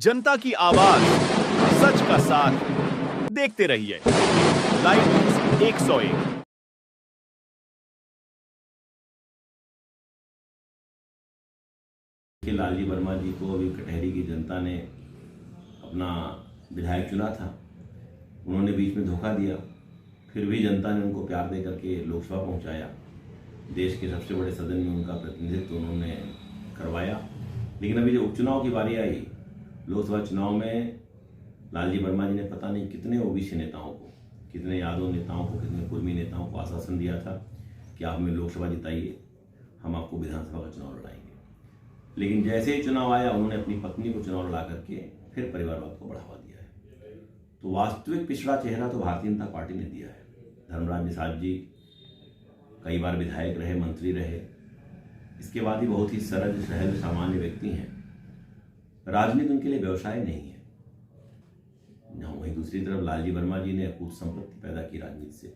जनता की आवाज, सच का साथ। देखते रहिए लाइव न्यूज 101। लालजी वर्मा जी को अभी कटहरी की जनता ने अपना विधायक चुना था। उन्होंने बीच में धोखा दिया, फिर भी जनता ने उनको प्यार दे करके लोकसभा पहुंचाया। देश के सबसे बड़े सदन में उनका प्रतिनिधित्व उन्होंने करवाया। लेकिन अभी जो उपचुनाव की बारी आई, लोकसभा चुनाव में लालजी वर्मा जी ने पता नहीं कितने ओबीसी नेताओं को, कितने यादव नेताओं को, कितने कुर्मी नेताओं को आश्वासन दिया था कि आप हमें लोकसभा जिताइए, हम आपको विधानसभा का चुनाव लड़ाएंगे। लेकिन जैसे ही चुनाव आया, उन्होंने अपनी पत्नी को चुनाव लड़ा करके फिर परिवारवाद को बढ़ावा दिया है। तो वास्तविक पिछड़ा चेहरा तो भारतीय जनता पार्टी ने दिया है। धर्मराज निषाद जी कई बार विधायक रहे, मंत्री रहे, इसके बाद ही बहुत ही सरल सहज सामान्य व्यक्ति हैं। राजनीति उनके लिए व्यवसाय नहीं है। वहीं दूसरी तरफ लालजी वर्मा जी ने अकूत संपत्ति पैदा की राजनीति से,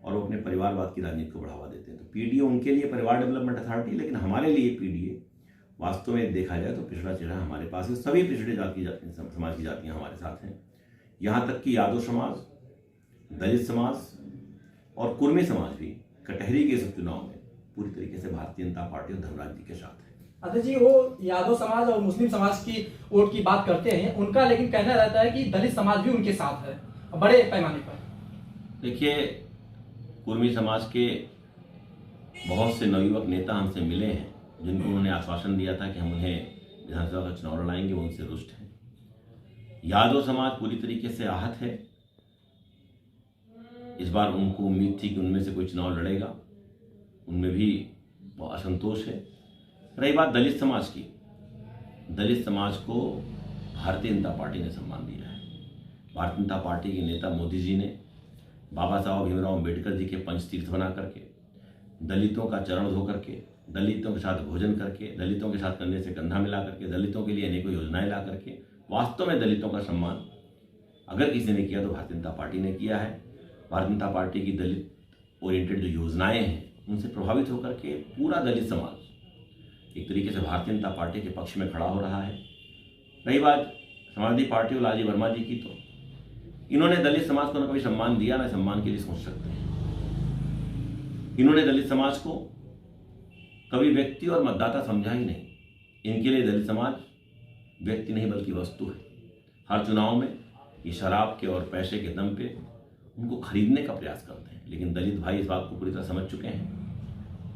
और वो अपने परिवारवाद की राजनीति को बढ़ावा देते हैं। तो पीडीए उनके लिए परिवार डेवलपमेंट अथॉरिटी, लेकिन हमारे लिए पीडीए वास्तव में देखा जाए तो पिछड़ा चेहरा हमारे पास है। सभी पिछड़े समाज की जातियां हमारे साथ हैं। यहाँ तक कि यादव समाज, दलित समाज और कुर्मी समाज भी कटहरी के इस चुनाव में पूरी तरीके से भारतीय जनता पार्टी और धर्मराज जी के साथ है। अध्यक्ष जी, वो यादव समाज और मुस्लिम समाज की वोट की बात करते हैं, उनका लेकिन कहना रहता है कि दलित समाज भी उनके साथ है बड़े पैमाने पर। देखिए, कुर्मी समाज के बहुत से नवयुवक नेता हमसे मिले हैं, जिनको उन्होंने आश्वासन दिया था कि हम उन्हें विधानसभा का चुनाव लड़ाएंगे, वो उनसे रुष्ट हैं। यादव समाज पूरी तरीके से आहत है। इस बार उनको उम्मीद थी कि उनमें से कोई चुनाव लड़ेगा, उनमें भी बहुत असंतोष है। रही बात दलित समाज की, दलित समाज को भारतीय जनता पार्टी ने सम्मान दिया है। भारतीय जनता पार्टी के नेता मोदी जी ने बाबा साहब भीमराव अम्बेडकर जी के पंचतीर्थ बना करके, दलितों का चरण धो करके, दलितों के साथ भोजन करके, दलितों के साथ कंधे से कंधा मिला करके, दलितों के लिए अनेकों योजनाएं ला करके, वास्तव में दलितों का सम्मान अगर किसी ने किया तो भारतीय जनता पार्टी ने किया है। भारतीय जनता पार्टी की दलित ओरिएंटेड जो योजनाएं हैं, उनसे प्रभावित होकर के पूरा दलित समाज एक तरीके से भारतीय जनता पार्टी के पक्ष में खड़ा हो रहा है। रही बात समाजवादी पार्टी और लालजी वर्मा जी की, तो इन्होंने दलित समाज को न कभी सम्मान दिया, न सम्मान के लिए सोच सकते हैं। इन्होंने दलित समाज को कभी व्यक्ति और मतदाता समझा ही नहीं। इनके लिए दलित समाज व्यक्ति नहीं बल्कि वस्तु है। हर चुनाव में ये शराब के और पैसे के दम पे उनको खरीदने का प्रयास करते हैं। लेकिन दलित भाई इस बात को पूरी तरह समझ चुके हैं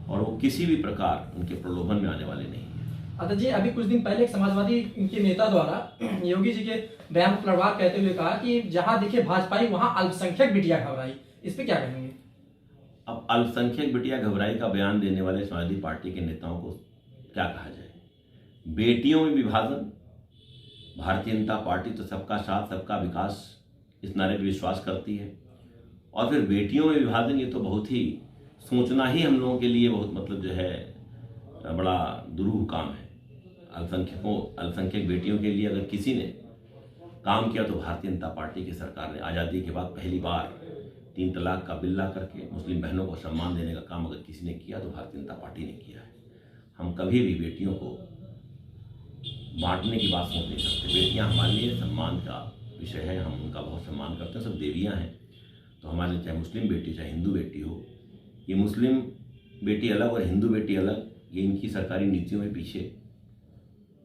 और वो किसी भी प्रकार उनके प्रलोभन में आने वाले नहीं हैं। अध्यक्ष जी, अभी कुछ दिन पहले एक समाजवादी इनके नेता द्वारा योगी जी के बयान को पलटवार कहते हुए कहा कि जहां दिखे भाजपाई वहां अल्पसंख्यक बिटिया घबराई। इस पे क्या कहेंगे? अब अल्पसंख्यक बिटिया घबराई का बयान देने वाले समाजवादी पार्टी के नेताओं को क्या कहा जाए? बेटियों में विभाजन, भारतीय जनता पार्टी तो सबका साथ सबका विकास इस नारे पर विश्वास करती है, और फिर बेटियों में विभाजन, ये तो बहुत ही सोचना ही हम लोगों के लिए बहुत मतलब जो है बड़ा दुरूह काम है। अल्पसंख्यक बेटियों के लिए अगर किसी ने काम किया तो भारतीय जनता पार्टी की सरकार ने आज़ादी के बाद पहली बार 3 तलाक का बिल ला करके मुस्लिम बहनों को सम्मान देने का काम अगर किसी ने किया तो भारतीय जनता पार्टी ने किया है। हम कभी भी बेटियों को बांटने की बात सोच नहीं सकते। बेटियां हमारे लिए सम्मान का विषय है, हम उनका बहुत सम्मान करते हैं। सब देवियां हैं, तो हमारे लिए चाहे मुस्लिम बेटी चाहे हिंदू बेटी हो, ये मुस्लिम बेटी अलग और हिंदू बेटी अलग, ये इनकी सरकारी नीतियों में पीछे,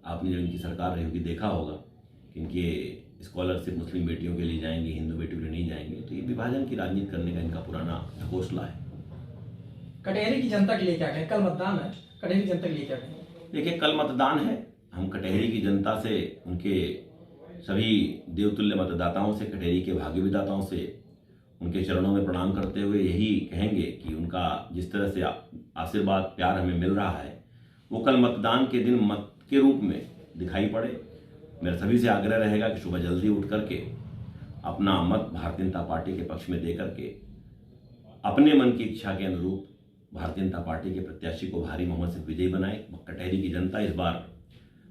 आपने जब इनकी सरकार रही होगी देखा होगा कि इनके स्कॉलरशिप मुस्लिम बेटियों के लिए जाएंगे, हिंदू बेटियों के लिए नहीं जाएंगे। तो ये विभाजन की राजनीति करने का इनका पुराना ढकोसला है। कटहरी की जनता के लिए क्या कहें? कल मतदान है, कटहरी की जनता के लिए क्या कहें? देखिए, कल मतदान है। हम कटहरी की जनता से, उनके सभी देवतुल्य मतदाताओं से, कटहरी के भाग्य विधाताओं से उनके चरणों में प्रणाम करते हुए यही कहेंगे कि उनका जिस तरह से आशीर्वाद प्यार हमें मिल रहा है, वो कल मतदान के दिन मत के रूप में दिखाई पड़े। मेरा सभी से आग्रह रहेगा कि सुबह जल्दी उठ करके अपना मत भारतीय जनता पार्टी के पक्ष में दे करके अपने मन की इच्छा के अनुरूप भारतीय जनता पार्टी के प्रत्याशी को भारी बहुमत से विजयी बनाए। कटहरी की जनता इस बार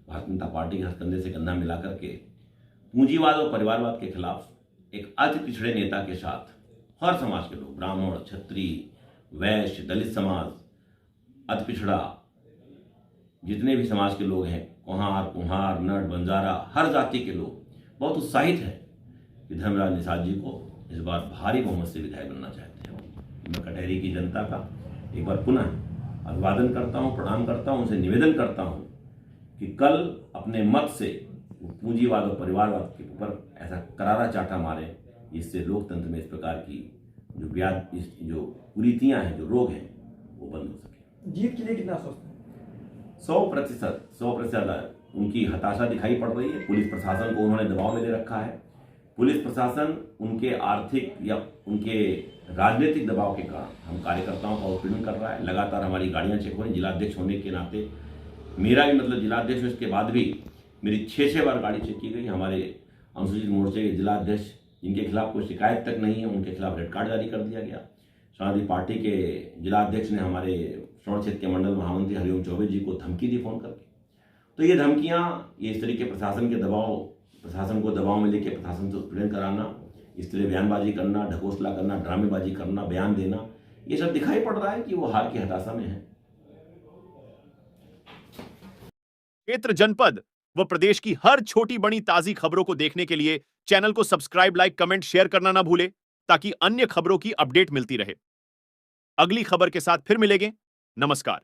भारतीय जनता पार्टी के साथ कंधे से कंधा मिला करके पूंजीवाद और परिवारवाद के खिलाफ एक अति पिछड़े नेता के साथ हर समाज के लोग, ब्राह्मण, क्षत्रिय, वैश्य, दलित समाज, अति पिछड़ा, जितने भी समाज के लोग हैं, कुम्हार कुम्हार नट बंजारा हर जाति के लोग बहुत उत्साहित हैं कि धर्मराज निषाद जी को इस बार भारी बहुमत से विधायक बनना चाहते हैं। मैं कटहरी की जनता का एक बार पुनः अभिवादन करता हूँ, प्रणाम करता हूँ, उनसे निवेदन करता हूँ कि कल अपने मत से पूंजीवाद और परिवारवाद के ऊपर ऐसा करारा चाटा मारे, इससे लोकतंत्र में इस प्रकार की जो कुरीतियां हैं, जो रोग हैं, वो बंद हो सके। जीत के लिए कितना सोचते हैं? 100% उनकी हताशा दिखाई पड़ रही है। पुलिस प्रशासन को उन्होंने दबाव में दे रखा है। पुलिस प्रशासन उनके आर्थिक या उनके राजनीतिक दबाव के कारण हम कार्यकर्ताओं का उत्पीड़न कर रहा है। लगातार हमारी गाड़ियां चेक हो रही। जिलाध्यक्ष होने के नाते मेरा भी मतलब जिलाध्यक्ष हो, इसके बाद भी मेरी 6 बार गाड़ी चेक की गई। हमारे अनुसूचित मोर्चे के जिलाध्यक्ष जिनके खिलाफ कोई शिकायत तक नहीं है, उनके खिलाफ रेड कार्ड जारी कर दिया गया। समाजवादी पार्टी के जिलाध्यक्ष ने हमारे श्रवण क्षेत्र के मंडल महामंत्री हरिओम चौबे जी को धमकी दी फोन करके। तो ये धमकियां, ये इस तरीके प्रशासन को दबाव में लेके प्रशासन से उत्पीड़न कराना, इस तरह बयानबाजी करना, ढकोसला करना, ड्रामेबाजी करना, बयान देना, ये सब दिखाई पड़ रहा है कि वो हार की हताशा में है। क्षेत्र, जनपद व प्रदेश की हर छोटी बड़ी ताजी खबरों को देखने के लिए चैनल को सब्सक्राइब, लाइक, कमेंट, शेयर करना ना भूले, ताकि अन्य खबरों की अपडेट मिलती रहे। अगली खबर के साथ फिर मिलेंगे। नमस्कार।